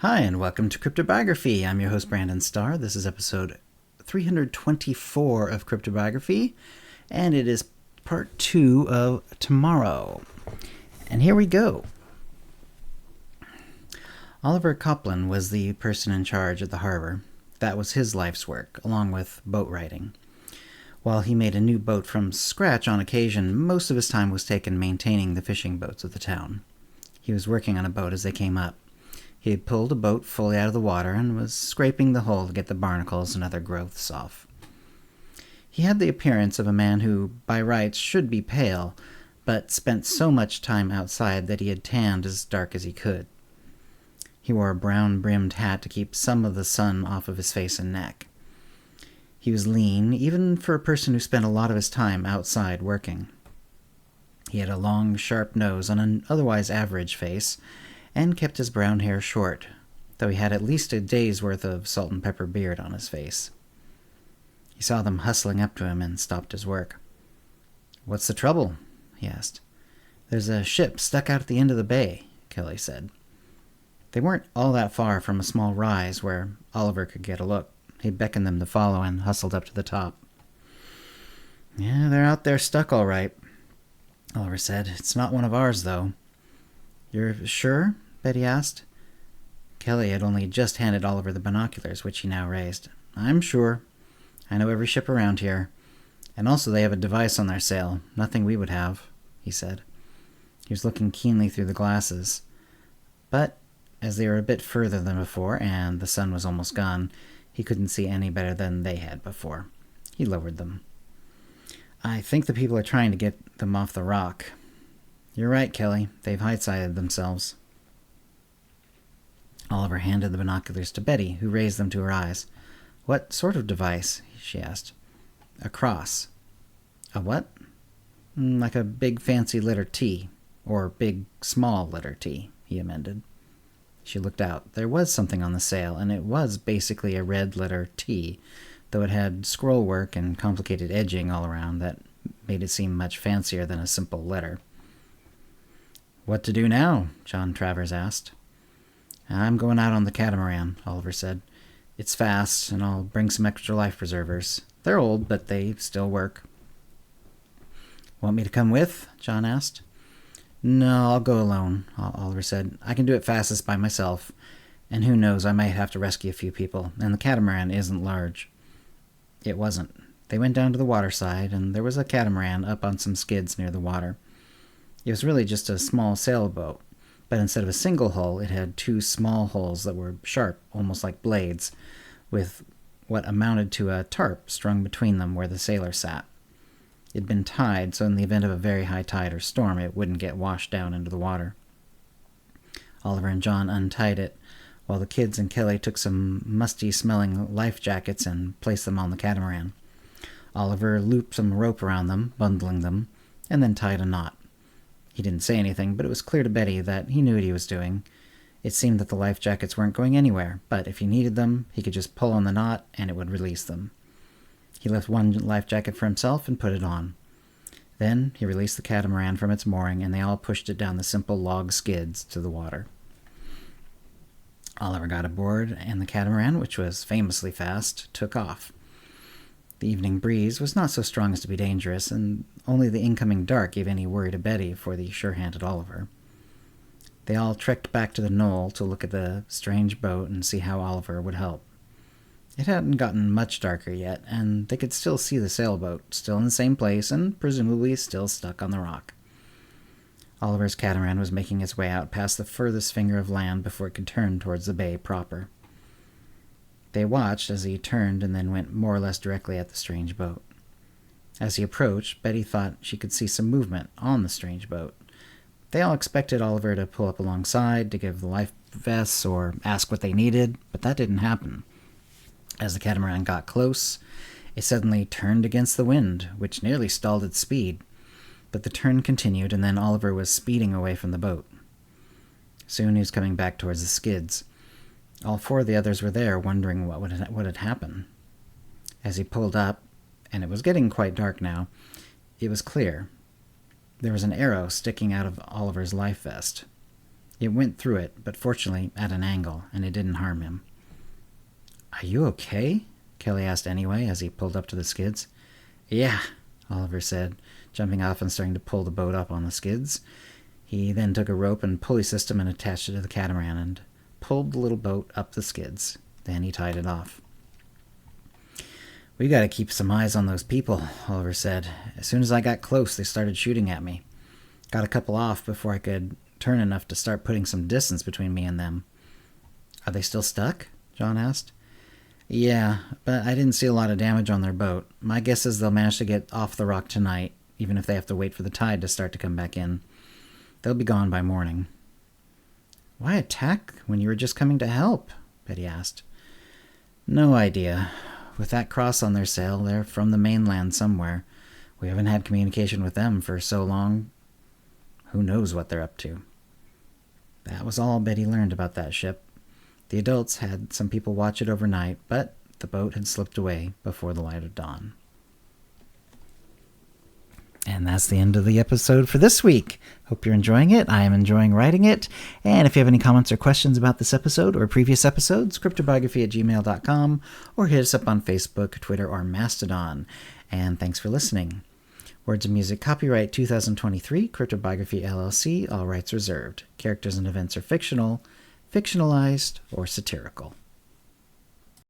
Hi, and welcome to CryptoBiography. I'm your host, Brandon Starr. This is episode 324 of CryptoBiography, and it is part 2 of Tomorrow. And here we go. Oliver Coplin was the person in charge at the harbor. That was his life's work, along with boat riding. While he made a new boat from scratch on occasion, most of his time was taken maintaining the fishing boats of the town. He was working on a boat as they came up. He had pulled a boat fully out of the water and was scraping the hull to get the barnacles and other growths off. He had the appearance of a man who, by rights, should be pale, but spent so much time outside that he had tanned as dark as he could. He wore a brown-brimmed hat to keep some of the sun off of his face and neck. He was lean, even for a person who spent a lot of his time outside working. He had a long, sharp nose on an otherwise average face, and kept his brown hair short, though he had at least a day's worth of salt and pepper beard on his face. He saw them hustling up to him and stopped his work. "What's the trouble?" he asked. "There's a ship stuck out at the end of the bay," Kelly said. They weren't all that far from a small rise where Oliver could get a look. He beckoned them to follow and hustled up to the top. "Yeah, they're out there stuck all right," Oliver said. "It's not one of ours, though." "You're sure?" Betty asked. Kelly had only just handed Oliver the binoculars, which he now raised. "I'm sure. I know every ship around here. And also they have a device on their sail. Nothing we would have," he said. He was looking keenly through the glasses. But as they were a bit further than before, and the sun was almost gone, he couldn't see any better than they had before. He lowered them. "I think the people are trying to get them off the rock." "You're right, Kelly. They've high-sided themselves." Oliver handed the binoculars to Betty, who raised them to her eyes. "What sort of device?" she asked. "A cross." "A what?" "Like a big fancy letter T, or big small letter T," he amended. She looked out. There was something on the sail, and it was basically a red letter T, though it had scroll work and complicated edging all around that made it seem much fancier than a simple letter. "What to do now?" John Travers asked. "I'm going out on the catamaran," Oliver said. "It's fast, and I'll bring some extra life preservers. They're old, but they still work." "Want me to come with?" John asked. "No, I'll go alone," Oliver said. "I can do it fastest by myself, and who knows, I might have to rescue a few people, and the catamaran isn't large." It wasn't. They went down to the waterside, and there was a catamaran up on some skids near the water. It was really just a small sailboat, but instead of a single hull, it had two small hulls that were sharp, almost like blades, with what amounted to a tarp strung between them where the sailor sat. It had been tied, so in the event of a very high tide or storm, it wouldn't get washed down into the water. Oliver and John untied it, while the kids and Kelly took some musty-smelling life jackets and placed them on the catamaran. Oliver looped some rope around them, bundling them, and then tied a knot. He didn't say anything, but it was clear to Betty that he knew what he was doing. It seemed that the life jackets weren't going anywhere, but if he needed them, he could just pull on the knot and it would release them. He left one life jacket for himself and put it on. Then he released the catamaran from its mooring, and they all pushed it down the simple log skids to the water. Oliver got aboard, and the catamaran, which was famously fast, took off. The evening breeze was not so strong as to be dangerous, and only the incoming dark gave any worry to Betty for the sure-handed Oliver. They all trekked back to the knoll to look at the strange boat and see how Oliver would help. It hadn't gotten much darker yet, and they could still see the sailboat, still in the same place and presumably still stuck on the rock. Oliver's catamaran was making its way out past the furthest finger of land before it could turn towards the bay proper. They watched as he turned and then went more or less directly at the strange boat. As he approached, Betty thought she could see some movement on the strange boat. They all expected Oliver to pull up alongside to give the life vests or ask what they needed, but that didn't happen. As the catamaran got close, it suddenly turned against the wind, which nearly stalled its speed. But the turn continued, and then Oliver was speeding away from the boat. Soon he was coming back towards the skids. All four of the others were there, wondering what had happened. As he pulled up, and it was getting quite dark now, it was clear. There was an arrow sticking out of Oliver's life vest. It went through it, but fortunately at an angle, and it didn't harm him. "Are you okay?" Kelly asked anyway as he pulled up to the skids. "Yeah," Oliver said, jumping off and starting to pull the boat up on the skids. He then took a rope and pulley system and attached it to the catamaran and pulled the little boat up the skids. Then he tied it off. "We gotta keep some eyes on those people," Oliver said. "As soon as I got close, they started shooting at me. Got a couple off before I could turn enough to start putting some distance between me and them." "Are they still stuck?" John asked. "Yeah, but I didn't see a lot of damage on their boat. My guess is they'll manage to get off the rock tonight, even if they have to wait for the tide to start to come back in. They'll be gone by morning." "Why attack when you were just coming to help?" Betty asked. "No idea. With that cross on their sail, they're from the mainland somewhere. We haven't had communication with them for so long. Who knows what they're up to?" That was all Betty learned about that ship. The adults had some people watch it overnight, but the boat had slipped away before the light of dawn. And that's the end of the episode for this week. Hope you're enjoying it. I am enjoying writing it. And if you have any comments or questions about this episode or previous episodes, cryptobiography@gmail.com, or hit us up on Facebook, Twitter, or Mastodon. And thanks for listening. Words and music copyright 2023, CryptoBiography LLC, all rights reserved. Characters and events are fictional, fictionalized, or satirical.